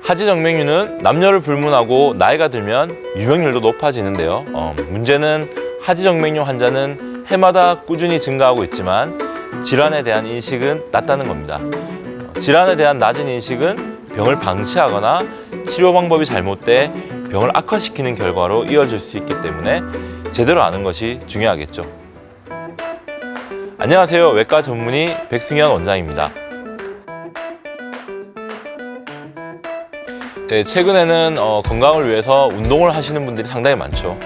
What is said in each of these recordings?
하지정맥류는 남녀를 불문하고 나이가 들면 유병률도 높아지는데요. 문제는 하지정맥류 환자는 해마다 꾸준히 증가하고 있지만 질환에 대한 인식은 낮다는 겁니다. 질환에 대한 낮은 인식은 병을 방치하거나 치료 방법이 잘못돼 병을 악화시키는 결과로 이어질 수 있기 때문에 제대로 아는 것이 중요하겠죠. 안녕하세요. 외과 전문의 백승현 원장입니다. 네, 최근에는 건강을 위해서 운동을 하시는 분들이 상당히 많죠.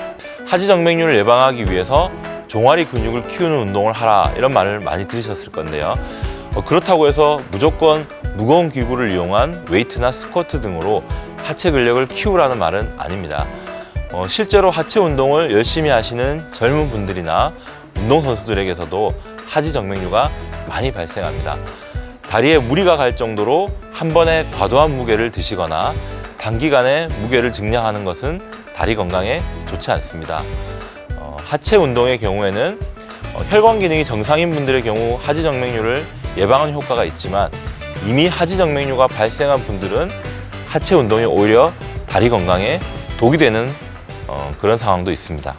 하지정맥류를 예방하기 위해서 종아리 근육을 키우는 운동을 하라, 이런 말을 많이 들으셨을 건데요. 그렇다고 해서 무조건 무거운 기구를 이용한 웨이트나 스쿼트 등으로 하체 근력을 키우라는 말은 아닙니다. 실제로 하체 운동을 열심히 하시는 젊은 분들이나 운동선수들에게서도 하지정맥류가 많이 발생합니다. 다리에 무리가 갈 정도로 한 번에 과도한 무게를 드시거나 단기간에 무게를 증량하는 것은 다리 건강에 좋지 않습니다. 하체 운동의 경우에는 혈관 기능이 정상인 분들의 경우 하지정맥류를 예방하는 효과가 있지만 이미 하지정맥류가 발생한 분들은 하체 운동이 오히려 다리 건강에 독이 되는 그런 상황도 있습니다.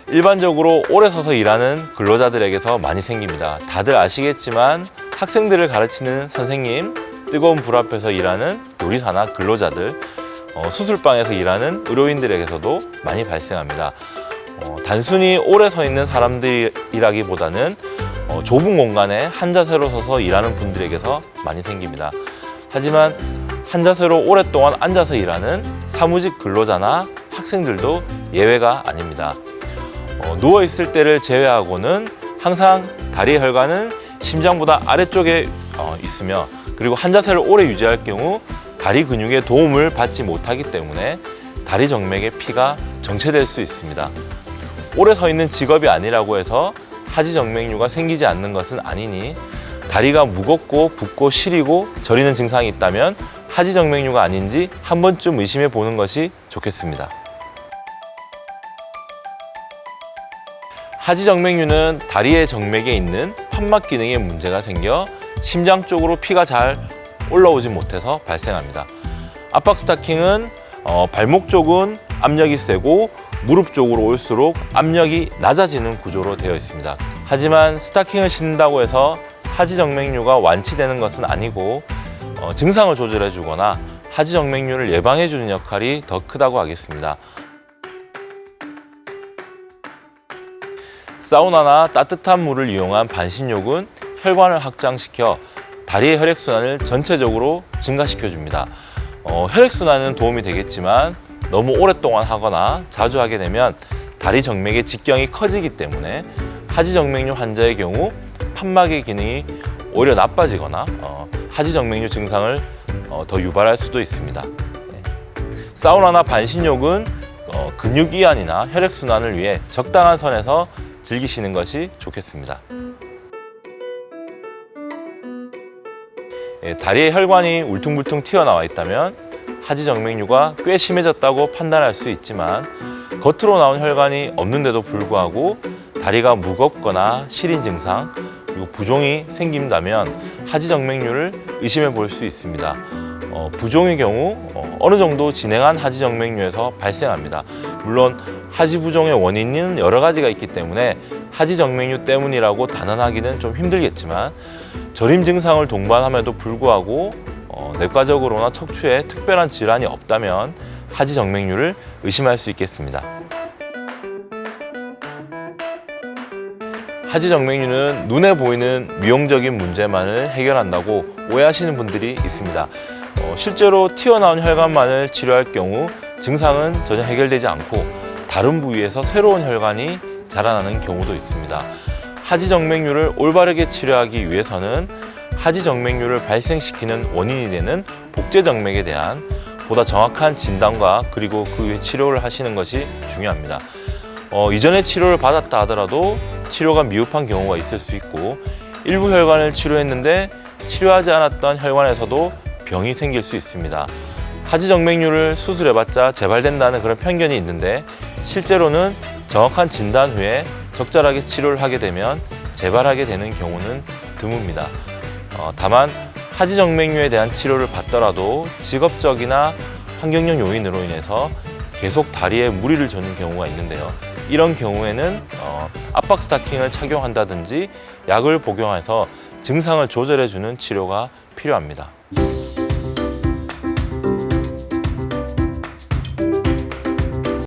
일반적으로 오래 서서 일하는 근로자들에게서 많이 생깁니다. 다들 아시겠지만 학생들을 가르치는 선생님, 뜨거운 불 앞에서 일하는 요리사나 근로자들, 수술방에서 일하는 의료인들에게서도 많이 발생합니다. 단순히 오래 서 있는 사람들이라기보다는 좁은 공간에 한 자세로 서서 일하는 분들에게서 많이 생깁니다. 하지만 한 자세로 오랫동안 앉아서 일하는 사무직 근로자나 학생들도 예외가 아닙니다. 누워 있을 때를 제외하고는 항상 다리의 혈관은 심장보다 아래쪽에 있으며, 그리고 한 자세를 오래 유지할 경우 다리 근육의 도움을 받지 못하기 때문에 다리 정맥의 피가 정체될 수 있습니다. 오래 서 있는 직업이 아니라고 해서 하지정맥류가 생기지 않는 것은 아니니, 다리가 무겁고 붓고 시리고 저리는 증상이 있다면 하지정맥류가 아닌지 한 번쯤 의심해 보는 것이 좋겠습니다. 하지정맥류는 다리의 정맥에 있는 판막 기능에 문제가 생겨 심장 쪽으로 피가 잘 올라오지 못해서 발생합니다. 압박 스타킹은 발목 쪽은 압력이 세고 무릎 쪽으로 올수록 압력이 낮아지는 구조로 되어 있습니다. 하지만 스타킹을 신는다고 해서 하지정맥류가 완치되는 것은 아니고 증상을 조절해 주거나 하지정맥류를 예방해 주는 역할이 더 크다고 하겠습니다. 사우나나 따뜻한 물을 이용한 반신욕은 혈관을 확장시켜 다리의 혈액순환을 전체적으로 증가시켜 줍니다. 혈액순환은 도움이 되겠지만 너무 오랫동안 하거나 자주 하게 되면 다리 정맥의 직경이 커지기 때문에 하지정맥류 환자의 경우 판막의 기능이 오히려 나빠지거나 하지정맥류 증상을 더 유발할 수도 있습니다. 사우나나 반신욕은 근육 이완이나 혈액순환을 위해 적당한 선에서 즐기시는 것이 좋겠습니다. 다리의 혈관이 울퉁불퉁 튀어나와 있다면 하지정맥류가 꽤 심해졌다고 판단할 수 있지만, 겉으로 나온 혈관이 없는데도 불구하고 다리가 무겁거나 시린 증상, 그리고 부종이 생긴다면 하지정맥류를 의심해 볼 수 있습니다. 부종의 경우 어느 정도 진행한 하지정맥류에서 발생합니다. 물론 하지부종의 원인은 여러 가지가 있기 때문에 하지정맥류 때문이라고 단언하기는 좀 힘들겠지만, 저림 증상을 동반함에도 불구하고 내과적으로나 척추에 특별한 질환이 없다면 하지정맥류를 의심할 수 있겠습니다. 하지정맥류는 눈에 보이는 미용적인 문제만을 해결한다고 오해하시는 분들이 있습니다. 실제로 튀어나온 혈관만을 치료할 경우 증상은 전혀 해결되지 않고 다른 부위에서 새로운 혈관이 자라나는 경우도 있습니다. 하지정맥류를 올바르게 치료하기 위해서는 하지정맥류를 발생시키는 원인이 되는 복제정맥에 대한 보다 정확한 진단과 그리고 그 후에 치료를 하시는 것이 중요합니다. 이전에 치료를 받았다 하더라도 치료가 미흡한 경우가 있을 수 있고, 일부 혈관을 치료했는데 치료하지 않았던 혈관에서도 병이 생길 수 있습니다. 하지정맥류를 수술해봤자 재발된다는 그런 편견이 있는데, 실제로는 정확한 진단 후에 적절하게 치료를 하게 되면 재발하게 되는 경우는 드뭅니다. 다만 하지정맥류에 대한 치료를 받더라도 직업적이나 환경적 요인으로 인해서 계속 다리에 무리를 주는 경우가 있는데요. 이런 경우에는 압박 스타킹을 착용한다든지 약을 복용해서 증상을 조절해주는 치료가 필요합니다.